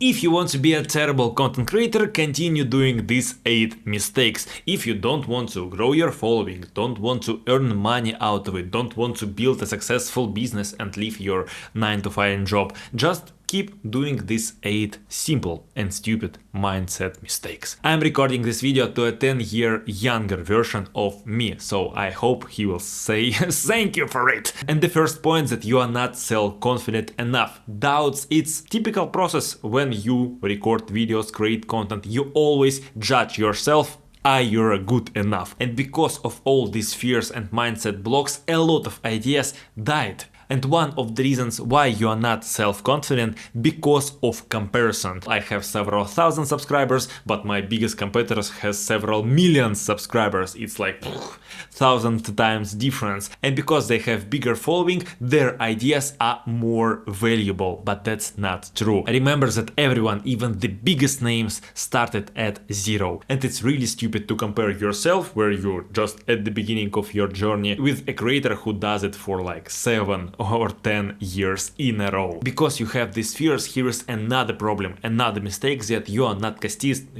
If you want to be a terrible content creator, continue doing these 8 mistakes. If you don't want to grow your following, don't want to earn money out of it, don't want to build a successful business and leave your 9-to-5 job, just keep doing these 8 simple and stupid mindset mistakes. I'm recording this video to a 10-year younger version of me, so I hope he will say thank you for it. And the first point, that you are not self-confident enough. Doubts, it's typical process when you record videos, create content, you always judge yourself. Are you good enough? And because of all these fears and mindset blocks, a lot of ideas died. And one of the reasons why you are not self-confident, because of comparison. I have several thousand subscribers, but my biggest competitors has several million subscribers. It's like 1,000 times difference. And because they have bigger following, their ideas are more valuable. But that's not true. Remember that everyone, even the biggest names, started at 0. And it's really stupid to compare yourself, where you're just at the beginning of your journey, with a creator who does it for like 7 or 10 years in a row. Because you have these fears, here is another problem, another mistake, that you are not consistent,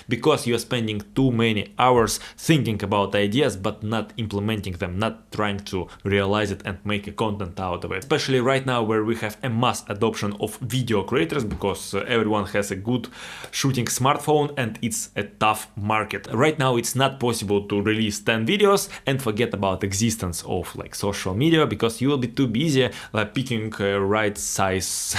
because you are spending too many hours thinking about ideas but not implementing them, not trying to realize it and make a content out of it. Especially right now, where we have a mass adoption of video creators, because everyone has a good shooting smartphone and it's a tough market. Right now it's not possible to release 10 videos and forget about existence of like social media, because you will be too busy picking right size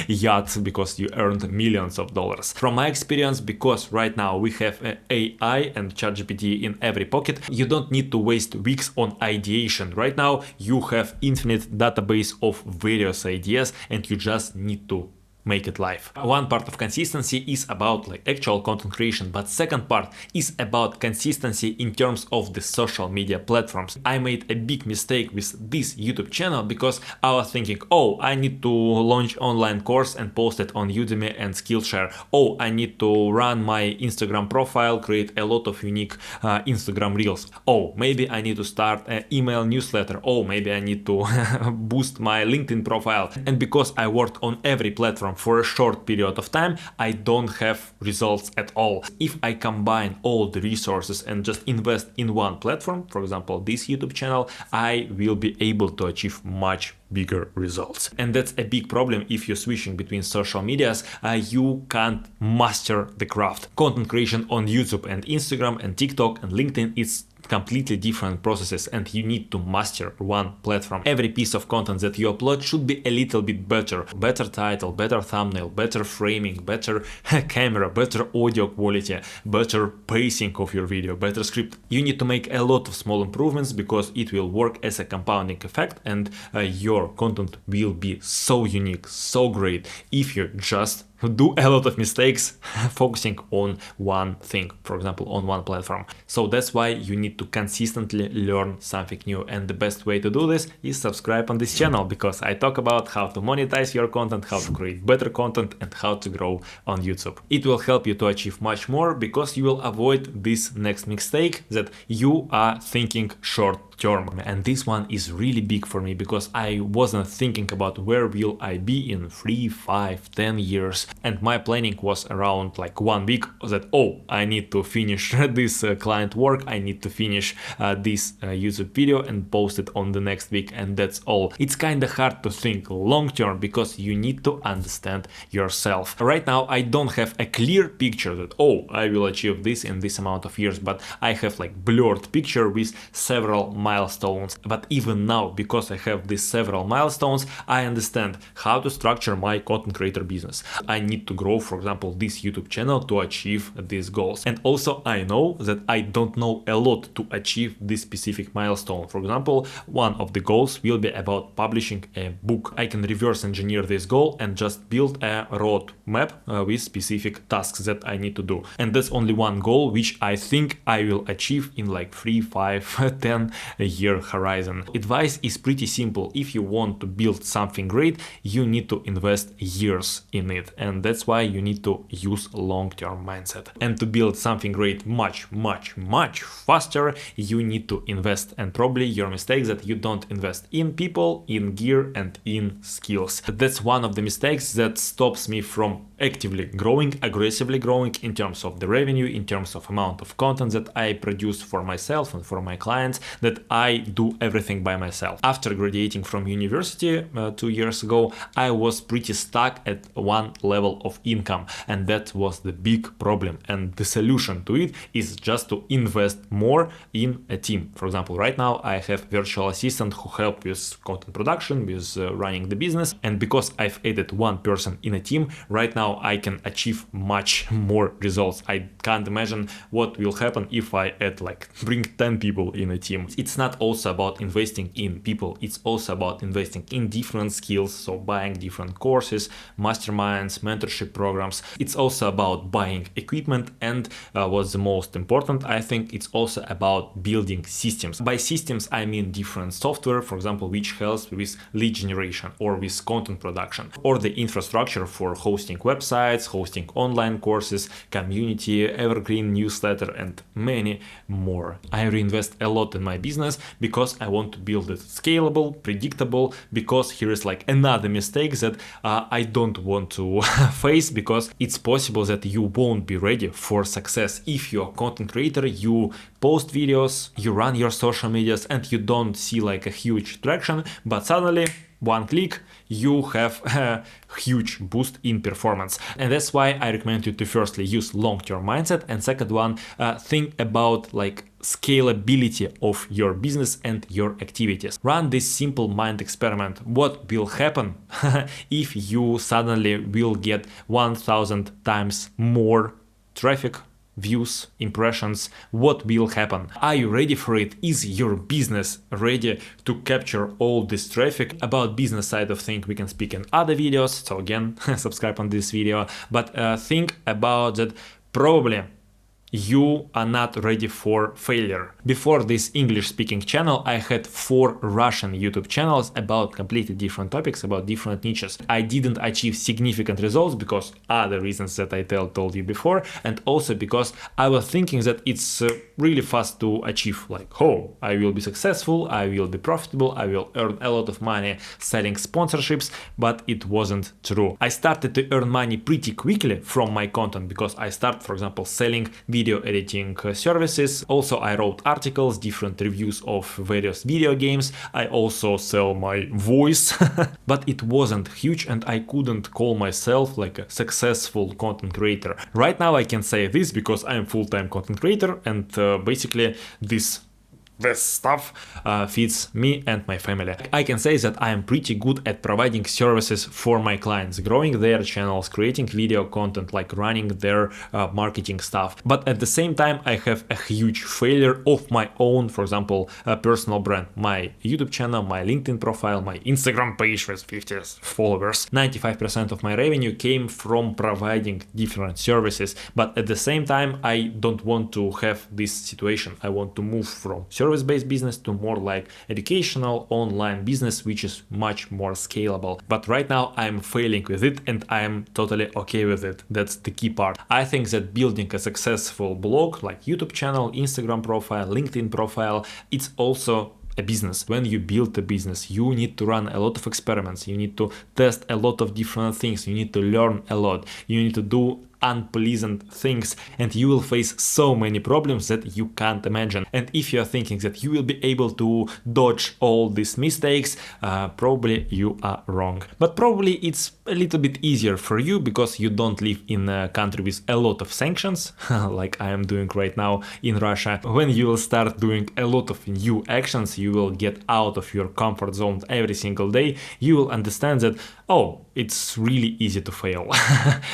yacht because you earned millions of dollars. From my experience, because right now we have AI and ChatGPT in every pocket, you don't need to waste weeks on ideation. Right now you have infinite database of various ideas and you just need to make it live. One part of consistency is about like actual content creation, but second part is about consistency in terms of the social media platforms. I made a big mistake with this YouTube channel because I was thinking, oh, I need to launch online course and post it on Udemy and Skillshare. Oh, I need to run my Instagram profile, create a lot of unique Instagram reels. Oh, maybe I need to start an email newsletter. Oh, maybe I need to boost my LinkedIn profile. And because I worked on every platform for a short period of time, I don't have results at all. If I combine all the resources and just invest in one platform, for example this YouTube channel, I will be able to achieve much bigger results. And that's a big problem if you're switching between social medias. You can't master the craft. Content creation on YouTube and Instagram and TikTok and LinkedIn is completely different processes, and you need to master one platform. Every piece of content that you upload should be a little bit better. Better title, better thumbnail, better framing, better camera, better audio quality, better pacing of your video, better script. You need to make a lot of small improvements, because it will work as a compounding effect, and your content will be so unique, so great, if you just do a lot of mistakes focusing on one thing, for example on one platform. So that's why you need to consistently learn something new, and the best way to do this is subscribe on this channel, because I talk about how to monetize your content, how to create better content, and how to grow on YouTube. It will help you to achieve much more, because you will avoid this next mistake, that you are thinking short term. And this one is really big for me, because I wasn't thinking about where will I be in 3, 5, 10 years. And my planning was around like 1 week, that, oh, I need to finish this client work, I need to finish this YouTube video and post it on the next week, and that's all. It's kind of hard to think long term, because you need to understand yourself. Right now I don't have a clear picture that, oh, I will achieve this in this amount of years, but I have like blurred picture with several milestones. But even now, because I have these several milestones, I understand how to structure my content creator business. I need to grow, for example, this YouTube channel to achieve these goals. And also I know that I don't know a lot to achieve this specific milestone. For example, one of the goals will be about publishing a book. I can reverse engineer this goal and just build a roadmap with specific tasks that I need to do. And that's only one goal, which I think I will achieve in like 3, 5, 10 year horizon. Advice is pretty simple. If you want to build something great, you need to invest years in it, and that's why you need to use long-term mindset. And to build something great much faster, you need to invest. And probably your mistake is that you don't invest in people, in gear, and in skills. That's one of the mistakes that stops me from actively growing, aggressively growing in terms of the revenue, in terms of amount of content that I produce for myself and for my clients, that I do everything by myself. After graduating from university 2 years ago, I was pretty stuck at one level of income, and that was the big problem. And the solution to it is just to invest more in a team. For example, right now I have virtual assistant who help with content production, with running the business, and because I've added one person in a team, right now I can achieve much more results. I can't imagine what will happen if I bring 10 people in a team. It's not also about investing in people, it's also about investing in different skills, so buying different courses, masterminds, mentorship programs. It's also about buying equipment, and what's the most important, I think it's also about building systems. By systems I mean different software, for example, which helps with lead generation or with content production, or the infrastructure for hosting websites, hosting online courses, community, evergreen newsletter, and many more. I reinvest a lot in my business because I want to build it scalable, predictable, because here is another mistake that I don't want to face, because it's possible that you won't be ready for success. If you're a content creator, you post videos, you run your social medias, and you don't see a huge traction, but suddenly one click, you have a huge boost in performance. And that's why I recommend you to firstly use long-term mindset, and second one, think about scalability of your business and your activities. Run this simple mind experiment. What will happen if you suddenly will get 1000 times more traffic, views, impressions? What will happen? Are you ready for it? Is your business ready to capture all this traffic? About business side of things we can speak in other videos, so again subscribe on this video, but think about that probably you are not ready for failure. Before this English speaking channel, I had 4 Russian YouTube channels about completely different topics, about different niches. I didn't achieve significant results because other reasons that I told you before, and also because I was thinking that it's really fast to achieve, I will be successful, I will be profitable, I will earn a lot of money selling sponsorships, but it wasn't true. I started to earn money pretty quickly from my content because I started, for example, selling video editing services. Also, I wrote articles, different reviews of various video games. I also sell my voice, but it wasn't huge, and I couldn't call myself a successful content creator. Right now I can say this because I'm full-time content creator, and basically this stuff fits me and my family. I can say that I am pretty good at providing services for my clients, growing their channels, creating video content, running their marketing stuff. But at the same time, I have a huge failure of my own, for example, personal brand, my YouTube channel, my LinkedIn profile, my Instagram page with 50 followers. 95% of my revenue came from providing different services. But at the same time, I don't want to have this situation. I want to move from service-based business to more educational online business, which is much more scalable. But right now I'm failing with it, and I'm totally okay with it. That's the key part. I think that building a successful blog like YouTube channel, Instagram profile, LinkedIn profile, it's also a business. When you build a business, you need to run a lot of experiments, you need to test a lot of different things, you need to learn a lot, you need to do unpleasant things, and you will face so many problems that you can't imagine. And if you are thinking that you will be able to dodge all these mistakes, probably you are wrong. But probably it's a little bit easier for you because you don't live in a country with a lot of sanctions like I am doing right now in Russia. When you will start doing a lot of new actions, you will get out of your comfort zone every single day. You will understand that, oh, it's really easy to fail.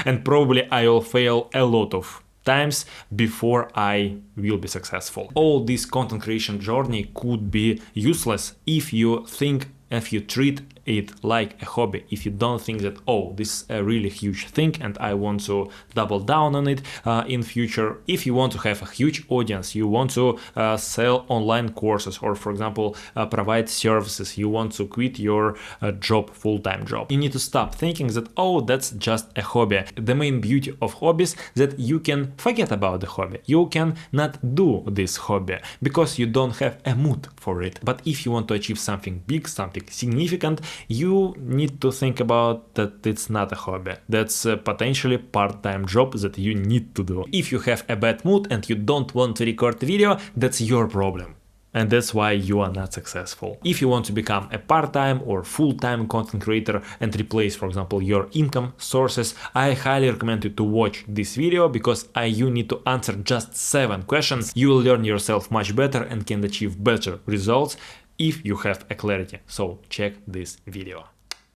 And probably I will fail a lot of times before I will be successful. All this content creation journey could be useless if you think if you treat it like a hobby, if you don't think that, oh, this is a really huge thing and I want to double down on it in future. If you want to have a huge audience, you want to sell online courses, or for example provide services, you want to quit your job, full-time job, you need to stop thinking that, oh, that's just a hobby. The main beauty of hobbies that you can forget about the hobby. You can not do this hobby because you don't have a mood for it. But if you want to achieve something big, something significant, you need to think about that it's not a hobby. That's a potentially part-time job that you need to do. If you have a bad mood and you don't want to record video, that's your problem. And that's why you are not successful. If you want to become a part-time or full-time content creator and replace, for example, your income sources, I highly recommend you to watch this video because you need to answer just 7 questions. You will learn yourself much better and can achieve better results if you have a clarity. So check this video.